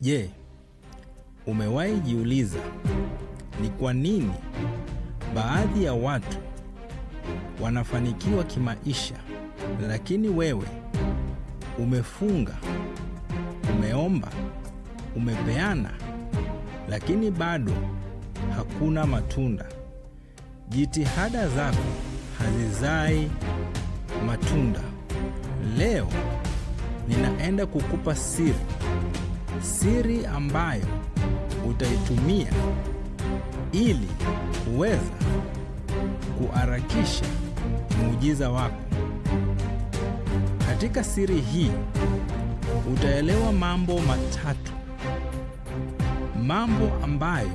Je, umewahi jiuliza ni kwa nini baadhi ya watu wanafanikiwa kimaisha, lakini wewe umefunga, umeomba, umepeana, lakini bado hakuna matunda? Jitihada zako hazizai matunda. Leo ninaenda kukupa siri ambayo utaitumia ili kuweza kuharakisha muujiza wako. Katika siri hii utaelewa mambo matatu, mambo ambayo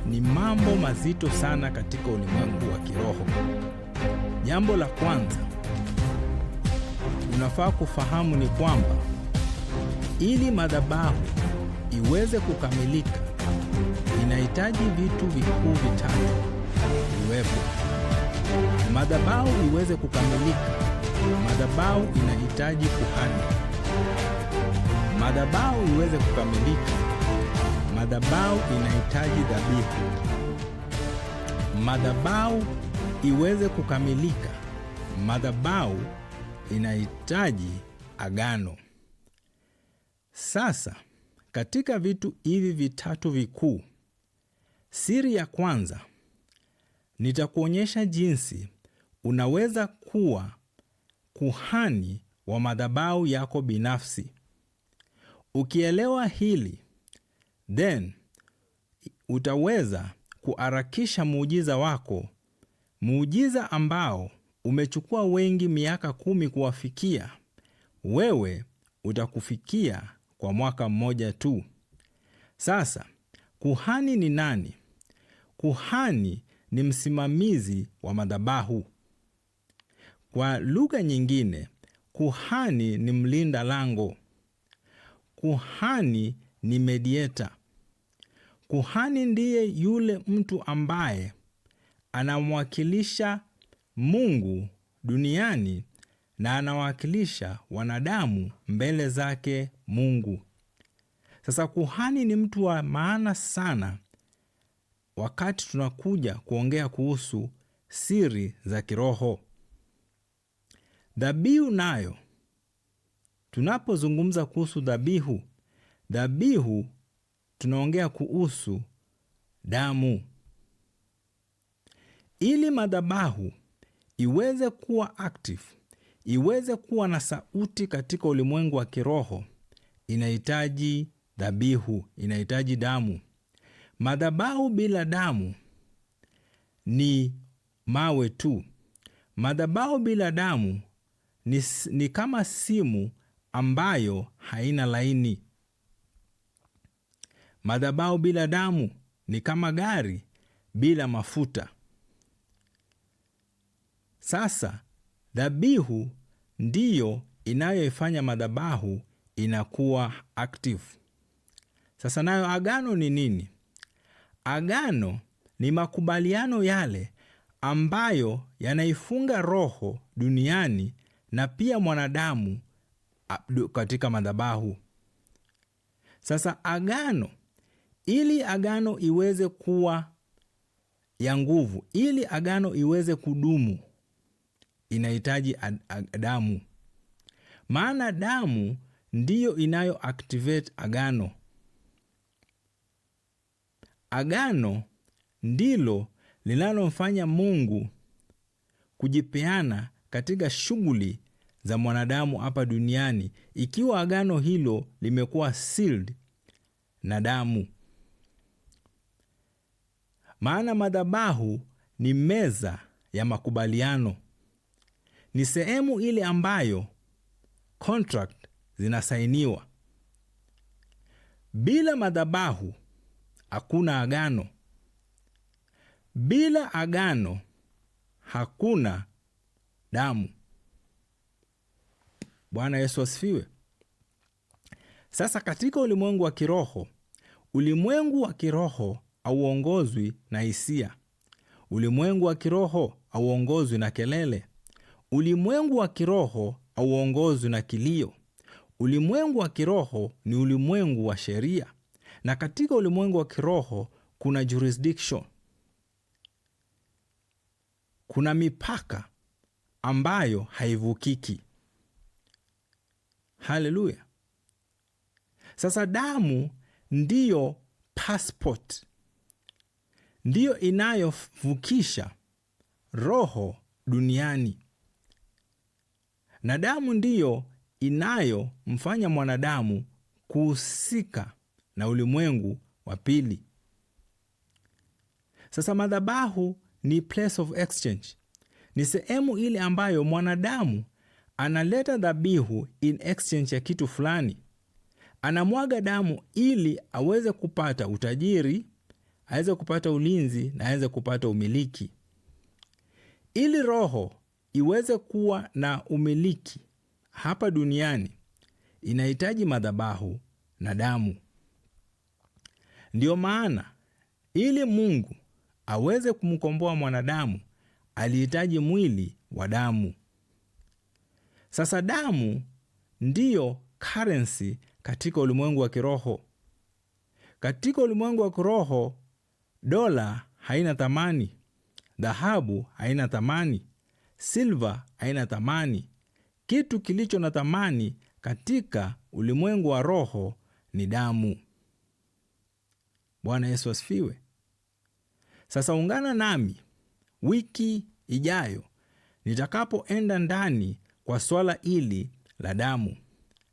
ni mambo mazito sana katika ulimwengu wa kiroho. Jambo la kwanza unafaa kufahamu ni kwamba ili madhabahu iweze kukamilika, inahitaji vitu vikuu vitatu viwepo. Madhabahu iweze kukamilika, madhabahu inahitaji kuhani. Madhabahu iweze kukamilika, madhabahu inahitaji dhabihu. Madhabahu iweze kukamilika, madhabahu inahitaji agano. Sasa, katika vitu hivi vitatu vikuu, siri ya kwanza, nitakuonyesha jinsi unaweza kuwa kuhani wa madhabahu yako binafsi. Ukielewa hili, then utaweza kuharakisha muujiza wako, muujiza ambao umechukua wengi miaka 10 kuwafikia. Wewe utakufikia kwa mwaka mmoja tu. Sasa, kuhani ni nani? Kuhani ni msimamizi wa madhabahu. Kwa lugha nyingine, kuhani ni mlinda lango. Kuhani ni mediator. Kuhani ndiye yule mtu ambaye anamwakilisha Mungu duniani na anawakilisha wanadamu mbele zake Mungu. Sasa kuhani ni mtu wa maana sana wakati tunakuja kuongea kuhusu siri za kiroho. Dhabihu nayo, tunapozungumza kuhusu dhabihu tunaongea kuhusu damu. Ili madhabahu iweze kuwa active, iweze kuwa na sauti katika ulimwengu wa kiroho, inahitaji dhabihu, inahitaji damu. Madhabahu bila damu ni mawe tu. Madhabahu bila damu ni kama simu ambayo haina laini. Madhabahu bila damu ni kama gari bila mafuta. Sasa, dhabihu ndiyo inayoifanya madhabahu inakuwa active. Sasa nayo agano ni nini? Agano ni makubaliano yale ambayo yanaifunga roho duniani na pia mwanadamu katika madhabahu. Sasa agano, ili agano iweze kuwa ya nguvu, ili agano iweze kudumu, inahitaji damu. Maana damu ndiyo inayo activate agano. Agano ndilo linalomfanya Mungu kujipeana katika shughuli za mwanadamu hapa duniani, ikiwa agano hilo limekuwa sealed na damu. Maana madhabahu ni meza ya makubaliano. Ni sehemu ile ambayo contract zinasainiwa. Bila madhabahu hakuna agano. Bila agano hakuna damu. Bwana Yesu asifiwe. Sasa katika ulimwengu wa kiroho hauongozwi na hisia. Ulimwengu wa kiroho hauongozwi na kelele. Ulimwengu wa kiroho hauongozwi na kilio. Ulimwengu wa kiroho ni ulimwengu wa sheria. Na katika ulimwengu wa kiroho kuna jurisdiction, kuna mipaka ambayo haivukiki. Haleluya! Sasa damu ndiyo passport, ndiyo inayovukisha roho duniani, na damu ndiyo inayomfanya mwanadamu kuhusika na ulimwengu wa pili. Sasa madhabahu ni place of exchange, ni sehemu ile ambayo mwanadamu analeta dhabihu in exchange ya kitu fulani. Anamwaga damu ili aweze kupata utajiri, aweze kupata ulinzi na aweze kupata umiliki. Ili roho iweze kuwa na umiliki hapa duniani, inahitaji madhabahu na damu. Ndio maana ili Mungu aweze kumkomboa mwanadamu, alihitaji mwili wa damu. Sasa damu ndiyo currency katika ulimwengu wa kiroho. Katika ulimwengu wa kiroho, dola haina thamani, dhahabu haina thamani, silver haina thamani. Kitu kilicho na thamani katika ulimwengu wa roho ni damu. Bwana Yesu asifiwe. Sasa ungana nami wiki ijayo nitakapoenda ndani kwa swala hili la damu.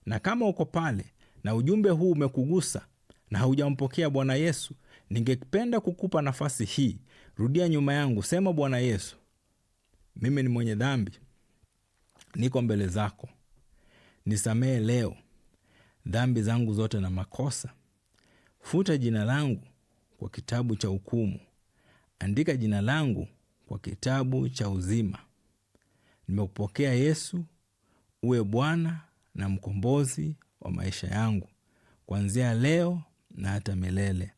Na kama uko pale na ujumbe huu umekugusa na haujampokea Bwana Yesu, ningependa kukupa nafasi hii. Rudia nyuma yangu, sema: Bwana Yesu, mimi ni mwenye dhambi, niko mbele zako, nisamehe leo dhambi zangu zote na makosa. Futa jina langu kwa kitabu cha hukumu, andika jina langu kwa kitabu cha uzima. Nimekupokea Yesu uwe Bwana na mkombozi wa maisha yangu, kuanzia leo na hata milele.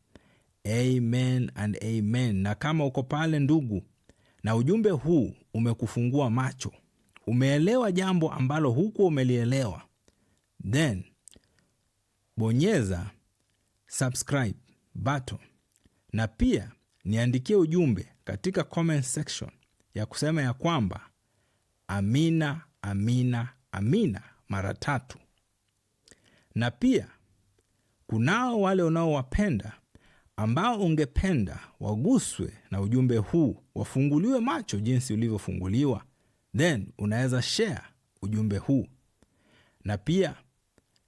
Amen and amen. Na kama uko pale ndugu, na ujumbe huu umekufungua macho, umeelewa jambo ambalo huku umelielewa, then bonyeza subscribe button, na pia niandikie ujumbe katika comment section ya kusema ya kwamba amina, amina, amina mara 3. Na pia kunao wale unaowapenda ambao ungependa waguswe na ujumbe huu, wafunguliwe macho jinsi ulivyofunguliwa, then unaweza share ujumbe huu. Na pia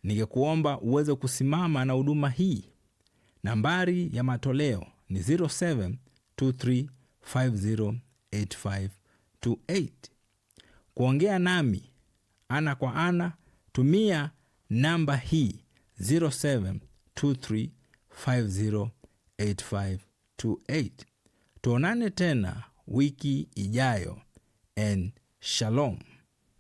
ningekuomba uweze kusimama na huduma hii. Nambari ya matoleo ni 0723508528. Kuongea nami ana kwa ana, tumia namba hii 0723508528. Tuonane tena wiki ijayo, and shalom.